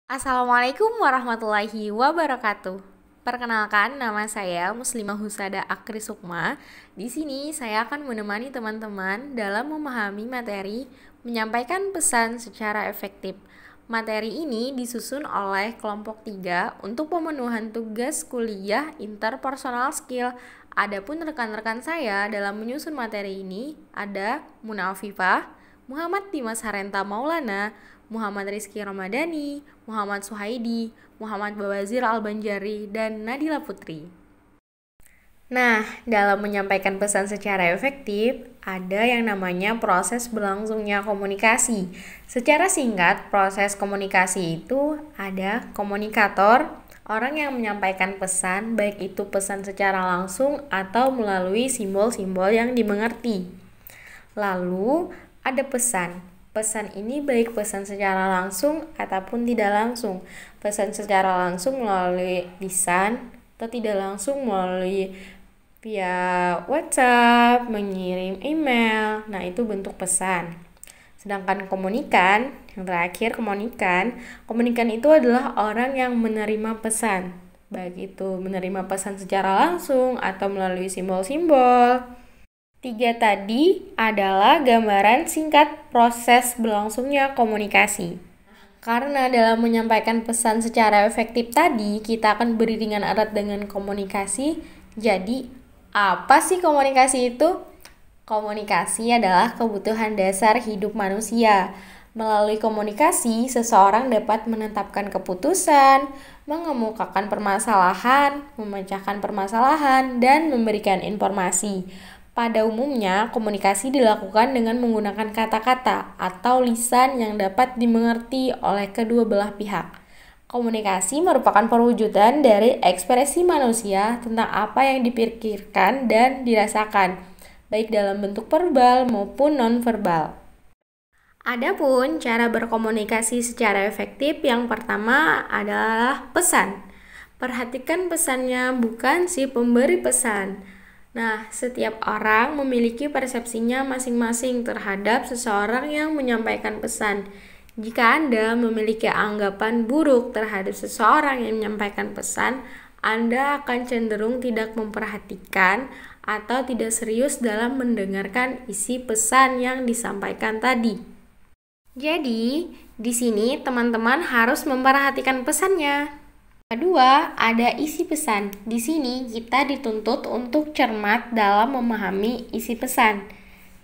Assalamualaikum warahmatullahi wabarakatuh. Perkenalkan, nama saya Muslimah Husada Akri Sukma. Di sini saya akan menemani teman-teman dalam memahami materi, menyampaikan pesan secara efektif. Materi ini disusun oleh kelompok 3 untuk pemenuhan tugas kuliah interpersonal skill. Adapun rekan-rekan saya dalam menyusun materi ini ada Muna Afifah, Muhammad Dimas Harenta Maulana, Muhammad Rizky Ramadhani, Muhammad Suhaidi, Muhammad Bawazir Al-Banjari, dan Nadila Putri. Nah, dalam menyampaikan pesan secara efektif, ada yang namanya proses berlangsungnya komunikasi. Secara singkat, proses komunikasi itu ada komunikator, orang yang menyampaikan pesan, baik itu pesan secara langsung atau melalui simbol-simbol yang dimengerti. Lalu, ada pesan. Pesan ini baik pesan secara langsung ataupun tidak langsung. Pesan secara langsung melalui lisan atau tidak langsung melalui via WhatsApp, mengirim email. Nah, itu bentuk pesan. Sedangkan komunikan, yang terakhir komunikan itu adalah orang yang menerima pesan. Baik itu menerima pesan secara langsung atau melalui simbol-simbol. 3 tadi adalah gambaran singkat proses berlangsungnya komunikasi. Karena dalam menyampaikan pesan secara efektif tadi, kita akan beriringan erat dengan komunikasi. Jadi, apa sih komunikasi itu? Komunikasi adalah kebutuhan dasar hidup manusia. Melalui komunikasi, seseorang dapat menetapkan keputusan, mengemukakan permasalahan, memecahkan permasalahan, dan memberikan informasi. Pada umumnya, komunikasi dilakukan dengan menggunakan kata-kata atau lisan yang dapat dimengerti oleh kedua belah pihak. Komunikasi merupakan perwujudan dari ekspresi manusia tentang apa yang dipikirkan dan dirasakan, baik dalam bentuk verbal maupun non-verbal. Adapun cara berkomunikasi secara efektif yang pertama adalah pesan. Perhatikan pesannya, bukan si pemberi pesan. Nah, setiap orang memiliki persepsinya masing-masing terhadap seseorang yang menyampaikan pesan. Jika Anda memiliki anggapan buruk terhadap seseorang yang menyampaikan pesan, Anda akan cenderung tidak memperhatikan atau tidak serius dalam mendengarkan isi pesan yang disampaikan tadi. Jadi, di sini teman-teman harus memperhatikan pesannya. Kedua, ada isi pesan. Di sini kita dituntut untuk cermat dalam memahami isi pesan.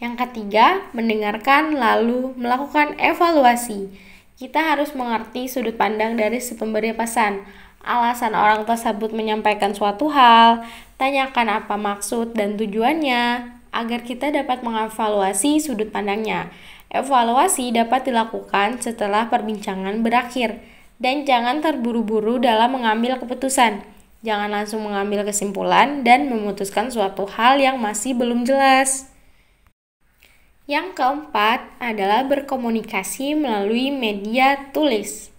Yang ketiga, mendengarkan lalu melakukan evaluasi. Kita harus mengerti sudut pandang dari si pemberi pesan. Alasan orang tersebut menyampaikan suatu hal, tanyakan apa maksud dan tujuannya, agar kita dapat mengevaluasi sudut pandangnya. Evaluasi dapat dilakukan setelah perbincangan berakhir. Dan jangan terburu-buru dalam mengambil keputusan. Jangan langsung mengambil kesimpulan dan memutuskan suatu hal yang masih belum jelas. Yang keempat adalah berkomunikasi melalui media tulis.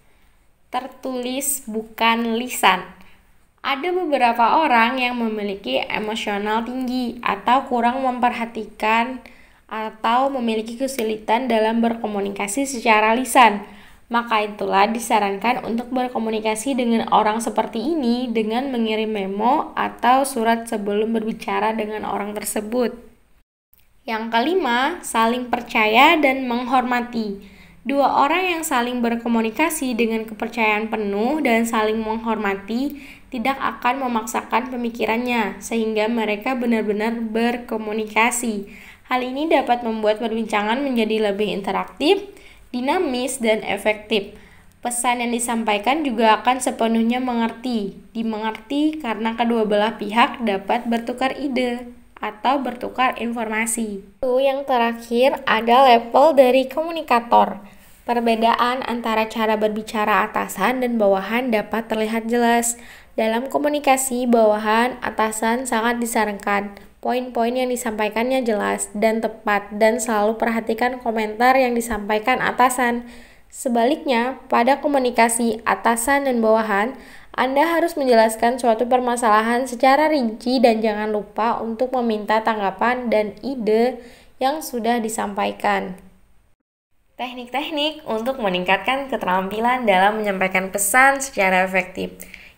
Tertulis bukan lisan. Ada beberapa orang yang memiliki emosional tinggi atau kurang memperhatikan atau memiliki kesulitan dalam berkomunikasi secara lisan. Maka itulah disarankan untuk berkomunikasi dengan orang seperti ini dengan mengirim memo atau surat sebelum berbicara dengan orang tersebut. Yang kelima, saling percaya dan menghormati. Dua orang yang saling berkomunikasi dengan kepercayaan penuh dan saling menghormati tidak akan memaksakan pemikirannya sehingga mereka benar-benar berkomunikasi. Hal ini dapat membuat perbincangan menjadi lebih interaktif, dinamis, dan efektif. Pesan yang disampaikan juga akan sepenuhnya dimengerti karena kedua belah pihak dapat bertukar ide atau bertukar informasi. Yang terakhir ada level dari komunikator. Perbedaan antara cara berbicara atasan dan bawahan dapat terlihat jelas. Dalam komunikasi, bawahan atasan sangat disarankan. Poin-poin yang disampaikannya jelas dan tepat dan selalu perhatikan komentar yang disampaikan atasan. Sebaliknya, pada komunikasi atasan dan bawahan, Anda harus menjelaskan suatu permasalahan secara rinci dan jangan lupa untuk meminta tanggapan dan ide yang sudah disampaikan. Teknik-teknik untuk meningkatkan keterampilan dalam menyampaikan pesan secara efektif.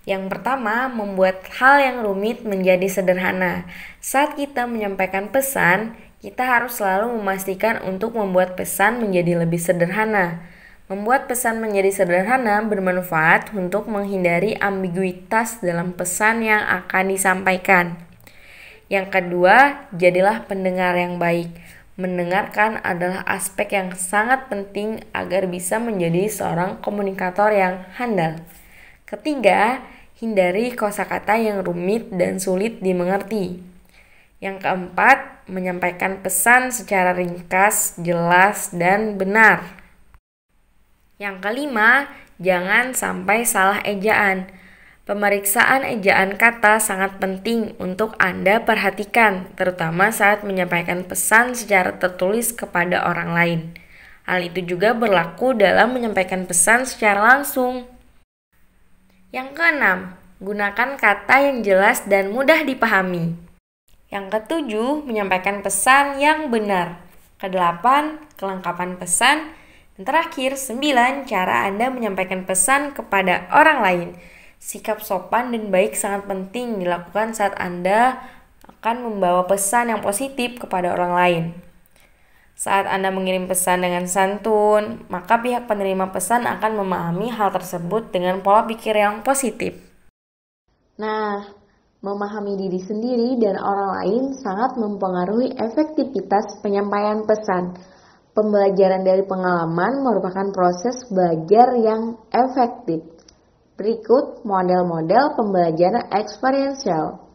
Yang pertama, membuat hal yang rumit menjadi sederhana. Saat kita menyampaikan pesan, kita harus selalu memastikan untuk membuat pesan menjadi lebih sederhana. Membuat pesan menjadi sederhana bermanfaat untuk menghindari ambiguitas dalam pesan yang akan disampaikan. Yang kedua, jadilah pendengar yang baik. Mendengarkan adalah aspek yang sangat penting agar bisa menjadi seorang komunikator yang handal. Ketiga, hindari kosakata yang rumit dan sulit dimengerti. Yang keempat, menyampaikan pesan secara ringkas, jelas, dan benar. Yang kelima, jangan sampai salah ejaan. Pemeriksaan ejaan kata sangat penting untuk Anda perhatikan, terutama saat menyampaikan pesan secara tertulis kepada orang lain. Hal itu juga berlaku dalam menyampaikan pesan secara langsung. Yang keenam, gunakan kata yang jelas dan mudah dipahami. Yang ketujuh, menyampaikan pesan yang benar. Kedelapan, kelengkapan pesan. Dan terakhir, 9, cara Anda menyampaikan pesan kepada orang lain. Sikap sopan dan baik sangat penting dilakukan saat Anda akan membawa pesan yang positif kepada orang lain. Saat Anda mengirim pesan dengan santun, maka pihak penerima pesan akan memahami hal tersebut dengan pola pikir yang positif. Nah, memahami diri sendiri dan orang lain sangat mempengaruhi efektivitas penyampaian pesan. Pembelajaran dari pengalaman merupakan proses belajar yang efektif. Berikut model-model pembelajaran experiential.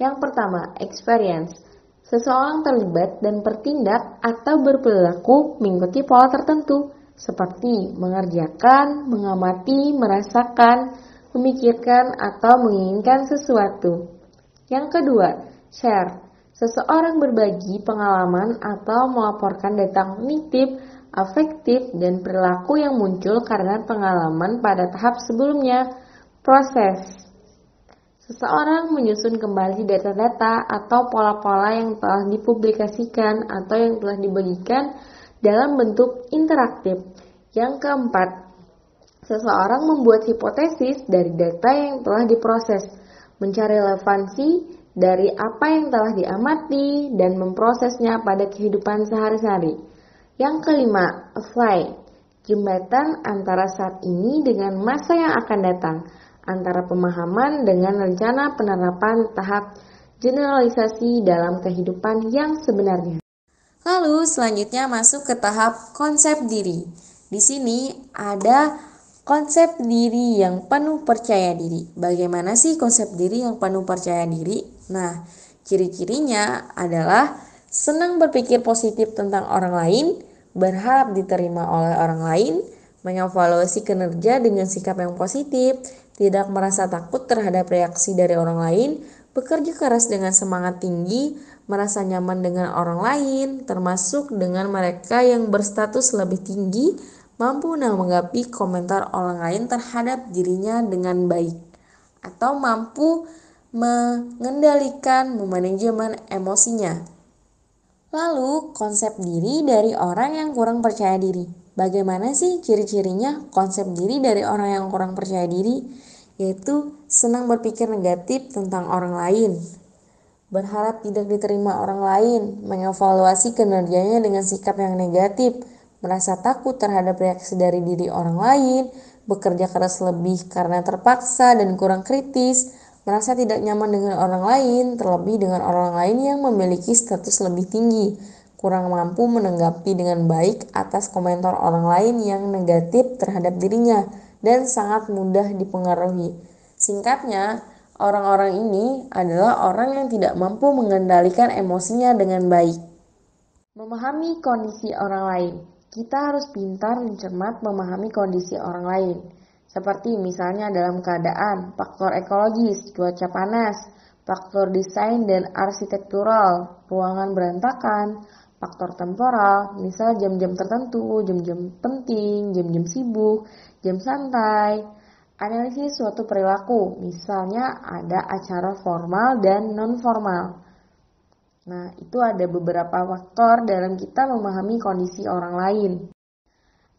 Yang pertama, experience. Seseorang terlibat dan bertindak atau berperilaku mengikuti pola tertentu, seperti mengerjakan, mengamati, merasakan, memikirkan, atau menginginkan sesuatu. Yang kedua, share. Seseorang berbagi pengalaman atau melaporkan data kognitif, afektif, dan perilaku yang muncul karena pengalaman pada tahap sebelumnya. Proses. Seseorang menyusun kembali data-data atau pola-pola yang telah dipublikasikan atau yang telah dibagikan dalam bentuk interaktif. Yang keempat, seseorang membuat hipotesis dari data yang telah diproses, mencari relevansi dari apa yang telah diamati dan memprosesnya pada kehidupan sehari-hari. Yang kelima, apply. Jembatan antara saat ini dengan masa yang akan datang, antara pemahaman dengan rencana penerapan tahap generalisasi dalam kehidupan yang sebenarnya. Lalu selanjutnya masuk ke tahap konsep diri. Di sini ada konsep diri yang penuh percaya diri. Bagaimana sih konsep diri yang penuh percaya diri? Nah, ciri-cirinya adalah senang berpikir positif tentang orang lain, berharap diterima oleh orang lain, mengevaluasi kinerja dengan sikap yang positif, tidak merasa takut terhadap reaksi dari orang lain, bekerja keras dengan semangat tinggi, merasa nyaman dengan orang lain, termasuk dengan mereka yang berstatus lebih tinggi, mampu menanggapi komentar orang lain terhadap dirinya dengan baik, atau mampu mengendalikan manajemen emosinya. Lalu, konsep diri dari orang yang kurang percaya diri. Bagaimana sih ciri-cirinya konsep diri dari orang yang kurang percaya diri? Yaitu senang berpikir negatif tentang orang lain, berharap tidak diterima orang lain, mengevaluasi kinerjanya dengan sikap yang negatif, merasa takut terhadap reaksi dari diri orang lain, bekerja keras lebih karena terpaksa dan kurang kritis, merasa tidak nyaman dengan orang lain, terlebih dengan orang lain yang memiliki status lebih tinggi, kurang mampu menanggapi dengan baik atas komentar orang lain yang negatif terhadap dirinya, dan sangat mudah dipengaruhi. Singkatnya, orang-orang ini adalah orang yang tidak mampu mengendalikan emosinya dengan baik. Memahami kondisi orang lain. Kita harus pintar dan cermat memahami kondisi orang lain. Seperti misalnya dalam keadaan, faktor ekologis, cuaca panas, faktor desain dan arsitektural, ruangan berantakan, faktor temporal, misal jam-jam tertentu, jam-jam penting, jam-jam sibuk, jam santai. Analisis suatu perilaku, misalnya ada acara formal dan non-formal. Nah, itu ada beberapa faktor dalam kita memahami kondisi orang lain.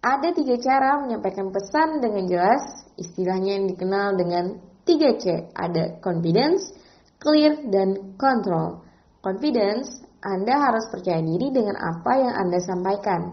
Ada 3 cara menyampaikan pesan dengan jelas, istilahnya yang dikenal dengan 3C. Ada confidence, clear, dan control. Confidence, Anda harus percaya diri dengan apa yang Anda sampaikan.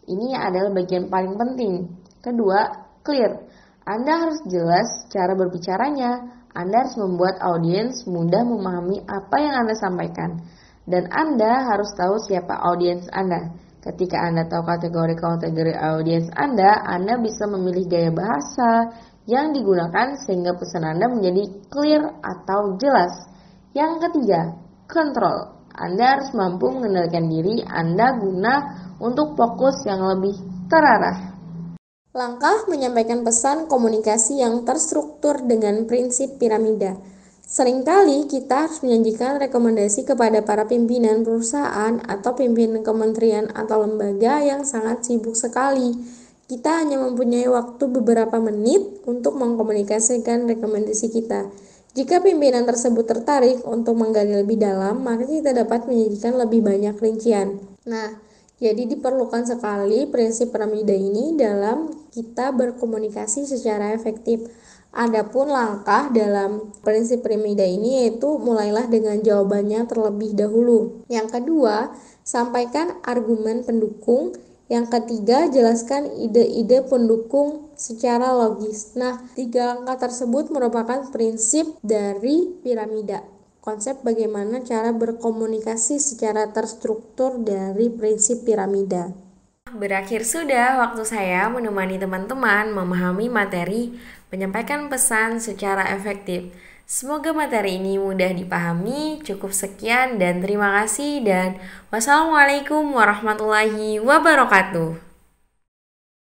Ini adalah bagian paling penting. Kedua, clear. Anda harus jelas cara berbicaranya. Anda harus membuat audiens mudah memahami apa yang Anda sampaikan. Dan Anda harus tahu siapa audiens Anda. Ketika Anda tahu kategori-kategori audiens Anda bisa memilih gaya bahasa yang digunakan sehingga pesan Anda menjadi clear atau jelas. Yang ketiga, control. Anda harus mampu mengendalikan diri Anda guna untuk fokus yang lebih terarah. Langkah menyampaikan pesan komunikasi yang terstruktur dengan prinsip piramida. Seringkali kita harus menyajikan rekomendasi kepada para pimpinan perusahaan atau pimpinan kementerian atau lembaga yang sangat sibuk sekali. Kita hanya mempunyai waktu beberapa menit untuk mengkomunikasikan rekomendasi kita. Jika pimpinan tersebut tertarik untuk menggali lebih dalam, maka kita dapat menyajikan lebih banyak rincian. Nah, jadi diperlukan sekali prinsip piramida ini dalam kita berkomunikasi secara efektif. Adapun langkah dalam prinsip piramida ini yaitu mulailah dengan jawabannya terlebih dahulu. Yang kedua, sampaikan argumen pendukung. Yang ketiga, jelaskan ide-ide pendukung secara logis. Nah, 3 langkah tersebut merupakan prinsip dari piramida. Konsep bagaimana cara berkomunikasi secara terstruktur dari prinsip piramida. Berakhir sudah waktu saya menemani teman-teman memahami materi, menyampaikan pesan secara efektif. Semoga materi ini mudah dipahami. Cukup sekian dan terima kasih dan wassalamualaikum warahmatullahi wabarakatuh.